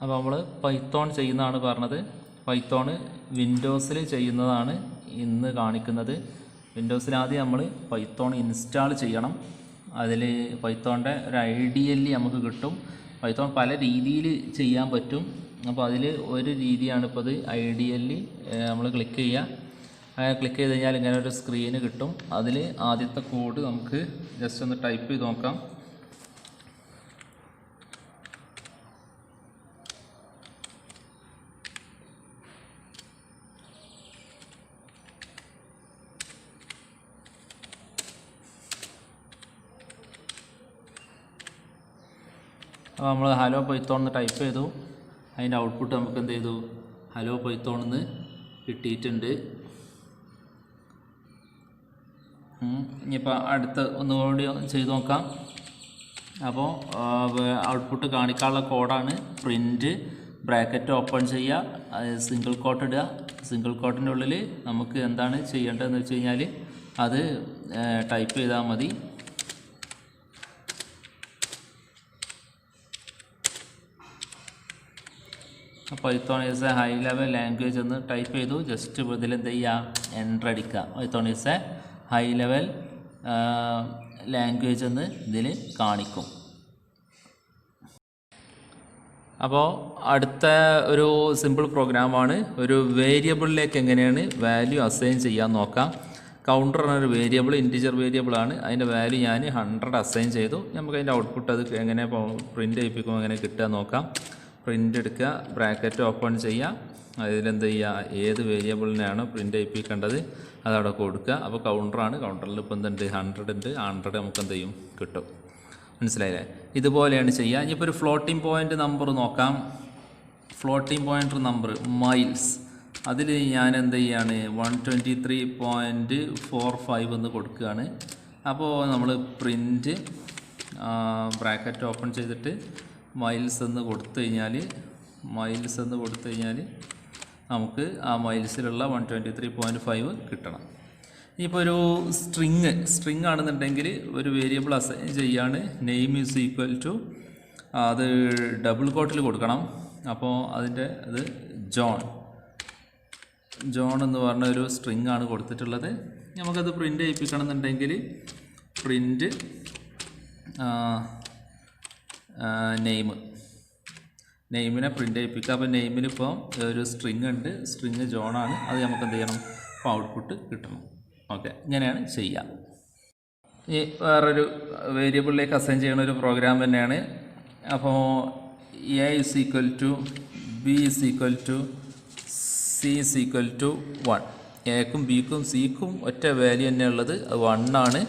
അപ്പോൾ നമ്മൾ പൈത്തോൺ ചെയ്യുന്നതാണ് പറഞ്ഞത്. പൈത്തോൺ വിൻഡോസിൽ ചെയ്യുന്നതാണ് ഇന്ന് കാണിക്കുന്നത്. വിൻഡോസിൽ ആദ്യം നമ്മൾ പൈത്തോൺ ഇൻസ്റ്റാൾ ചെയ്യണം. അതിൽ പൈത്തോണിൻ്റെ ഒരു ഐഡിയൽ നമുക്ക് കിട്ടും. പൈത്തോൺ പല രീതിയിൽ ചെയ്യാൻ പറ്റും. അപ്പോൾ അതിൽ ഒരു രീതിയാണ് ഇപ്പോൾ അത്. ഐഡിയലി നമ്മൾ ക്ലിക്ക് ചെയ്യുക. ക്ലിക്ക് ചെയ്ത് കഴിഞ്ഞാൽ ഇങ്ങനെ ഒരു സ്ക്രീന് കിട്ടും. അതിൽ ആദ്യത്തെ കോഡ് നമുക്ക് ജസ്റ്റ് ഒന്ന് ടൈപ്പ് ചെയ്ത് നോക്കാം. അപ്പോൾ നമ്മൾ ഹലോ പൈത്തോൺ എന്ന് ടൈപ്പ് ചെയ്തു. അതിൻ്റെ ഔട്ട്പുട്ട് നമുക്ക് എന്ത് ചെയ്തു, ഹലോ പൈത്തോൺ എന്ന് കിട്ടിയിട്ടുണ്ട്. ഇനിയിപ്പോൾ അടുത്ത ഒന്നുകൂടി ചെയ്ത് നോക്കാം. അപ്പോൾ ഔട്ട്പുട്ട് കാണിക്കാനുള്ള കോഡാണ് പ്രിൻറ്റ് ബ്രാക്കറ്റ് ഓപ്പൺ ചെയ്യുക, സിംഗിൾ കോട്ട് ഇടുക. സിംഗിൾ കോട്ടിൻ്റെ ഉള്ളിൽ നമുക്ക് എന്താണ് ചെയ്യേണ്ടതെന്ന് വെച്ച് കഴിഞ്ഞാൽ അത് ടൈപ്പ് ചെയ്താൽ മതി. Python is A high level language എന്ന് ടൈപ്പ് ചെയ്തു. ജസ്റ്റ് ഇതിൽ എന്ത് ചെയ്യുക, എൻ്റർ അടിക്കുക. Python is A high level language എന്ന് ഇതിൽ കാണിക്കും. അപ്പോൾ അടുത്ത ഒരു സിമ്പിൾ പ്രോഗ്രാമാണ്. ഒരു വേരിയബിളിലേക്ക് എങ്ങനെയാണ് വാല്യൂ അസൈൻ ചെയ്യാൻ നോക്കാം. കൗണ്ടർ എന്നൊരു വേരിയബിൾ, ഇൻറ്റിജർ വേരിയബിളാണ്. അതിൻ്റെ വാല്യൂ ഞാൻ 100 അസൈൻ ചെയ്തു. നമുക്ക് അതിൻ്റെ ഔട്ട്പുട്ട് അത് എങ്ങനെ പ്രിൻ്റ് ചെയ്യിപ്പിക്കുമ്പോൾ എങ്ങനെ കിട്ടുക നോക്കാം. പ്രിൻ്റ് എടുക്കുക, ബ്രാക്കറ്റ് ഓപ്പൺ ചെയ്യുക. അതിലെന്ത് ചെയ്യുക, ഏത് വേരിയബിളിനെയാണ് പ്രിൻ്റ് ചെയ്യിപ്പിക്കേണ്ടത് അതവിടെ കൊടുക്കുക. അപ്പോൾ കൗണ്ടറാണ്. കൗണ്ടറിൽ ഇപ്പോൾ എന്തുണ്ട്, 100 ഉണ്ട്. 100 നമുക്ക് എന്ത് ചെയ്യും, കിട്ടും. മനസ്സിലായില്ലേ? ഇതുപോലെയാണ് ചെയ്യുക. ഇനിയിപ്പോൾ ഒരു ഫ്ലോട്ടിംഗ് പോയിൻ്റ് നമ്പർ നോക്കാം. ഫ്ലോട്ടിംഗ് പോയിൻ്റ് നമ്പർ മൈൽസ്, അതിൽ ഞാൻ എന്ത് ചെയ്യാണ്, 123.45 എന്ന് കൊടുക്കുകയാണ്. അപ്പോൾ നമ്മൾ പ്രിൻ്റ് ബ്രാക്കറ്റ് ഓപ്പൺ ചെയ്തിട്ട് മൈൽസ് എന്ന് കൊടുത്തു കഴിഞ്ഞാൽ നമുക്ക് ആ മൈൽസിലുള്ള 123.5 കിട്ടണം. ഇപ്പോൾ ഒരു സ്ട്രിങ് ആണെന്നുണ്ടെങ്കിൽ ഒരു വേരിയബിൾ അസൈൻ ചെയ്യാണ്. നെയിം ഈസ് ഈക്വൽ ടു, അത് ഡബിൾ കോട്ടിൽ കൊടുക്കണം. അപ്പോൾ അതിൻ്റെ അത് ജോൺ എന്ന് പറഞ്ഞ ഒരു സ്ട്രിങ് ആണ് കൊടുത്തിട്ടുള്ളത്. നമുക്കത് പ്രിൻ്റ് ചെയ്യിപ്പിക്കണം എന്നുണ്ടെങ്കിൽ പ്രിൻ്റ് നെയിമിനെ പ്രിൻ്റ് ചെയ്യിപ്പിക്കുക. അപ്പോൾ നെയിമിനിപ്പോൾ ഒരു സ്ട്രിങ് ഉണ്ട്, സ്ട്രിങ് ജോണാണ്. അത് നമുക്ക് എന്ത് ചെയ്യണം, ഇപ്പോൾ ഔട്ട്പുട്ട് കിട്ടണം. ഓക്കെ, ഇങ്ങനെയാണ് ചെയ്യുക. ഈ വേറൊരു വേരിയബിളിലേക്ക് അസൈൻ ചെയ്യുന്ന ഒരു പ്രോഗ്രാം തന്നെയാണ്. അപ്പോൾ A is equal to B is equal to C is equal to 1. എക്കും ബിക്കും സിക്കും ഒറ്റ വാല്യൂ തന്നെ ഉള്ളത്, അത് 1 ആണ്.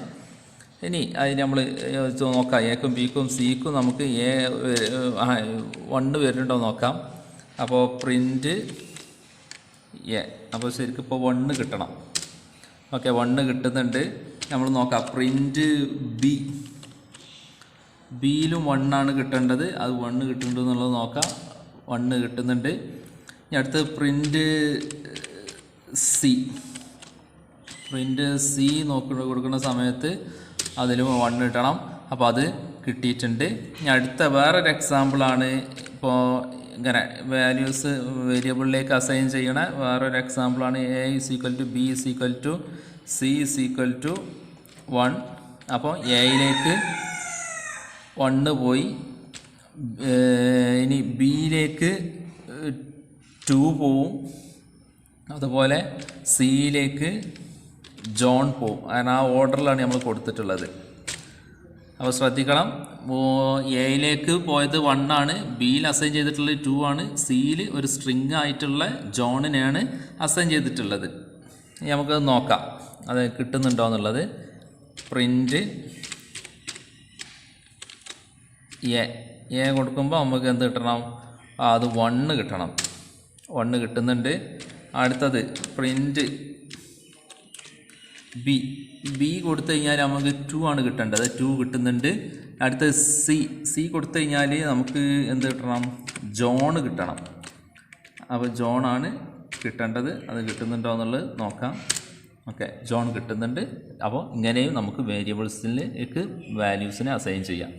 ഇനി അതിന് നമ്മൾ നോക്കാം, എക്കും ബിക്കും സിക്കും നമുക്ക് 1 വരുന്നുണ്ടോ നോക്കാം. അപ്പോൾ പ്രിൻ്റ് എ, അപ്പോൾ ശരിക്കും ഇപ്പോൾ 1 കിട്ടണം. ഓക്കെ, 1 കിട്ടുന്നുണ്ട്. നമ്മൾ നോക്കാം പ്രിൻ്റ് ബിയിലും 1 ആണ് കിട്ടേണ്ടത്. അത് 1 കിട്ടുന്നുണ്ട് എന്നുള്ളത് നോക്കാം. 1 കിട്ടുന്നുണ്ട്. ഇനി അടുത്ത് പ്രിൻ്റ് സി കൊടുക്കുന്ന സമയത്ത് അതിലും 1 കിട്ടണം. അപ്പോൾ അത് കിട്ടിയിട്ടുണ്ട്. ഇനി അടുത്ത വേറൊരു എക്സാമ്പിളാണ്. ഇപ്പോൾ ഇങ്ങനെ വാല്യൂസ് വേരിയബിളിലേക്ക് അസൈൻ ചെയ്യണ വേറൊരു എക്സാമ്പിളാണ്. A is equal to B is equal to C is equal to 1. അപ്പോൾ എയിലേക്ക് 1 പോയി. ഇനി ബിയിലേക്ക് 2 പോവും. അതുപോലെ സിയിലേക്ക് ജോൺ പോവും. കാരണം ആ ഓർഡറിലാണ് നമ്മൾ കൊടുത്തിട്ടുള്ളത്. അപ്പോൾ ശ്രദ്ധിക്കണം, എയിലേക്ക് പോയത് 1 ആണ്, ബിയിൽ അസൈൻ ചെയ്തിട്ടുള്ളത് 2 ആണ്, സിയിൽ ഒരു സ്ട്രിങ് ആയിട്ടുള്ള ജോണിനെയാണ് അസൈൻ ചെയ്തിട്ടുള്ളത്. നമുക്ക് നോക്കാം അത് കിട്ടുന്നുണ്ടോ എന്നുള്ളത്. പ്രിൻ്റ് എ കൊടുക്കുമ്പോൾ നമുക്ക് എന്ത് കിട്ടണം, അത് 1 കിട്ടണം. 1 കിട്ടുന്നുണ്ട്. അടുത്തത് പ്രിൻ്റ് ബി കൊടുത്തു കഴിഞ്ഞാൽ നമുക്ക് 2 ആണ് കിട്ടേണ്ടത്. 2 കിട്ടുന്നുണ്ട്. അടുത്ത സി കൊടുത്തു കഴിഞ്ഞാൽ നമുക്ക് എന്ത് കിട്ടണം, ജോൺ കിട്ടണം. അപ്പോൾ ജോണാണ് കിട്ടേണ്ടത്. അത് കിട്ടുന്നുണ്ടോ എന്നുള്ളത് നോക്കാം. ഓക്കെ, ജോൺ കിട്ടുന്നുണ്ട്. അപ്പോൾ ഇങ്ങനെയും നമുക്ക് വേരിയബിൾസിലേക്ക് വാല്യൂസിനെ അസൈൻ ചെയ്യാം.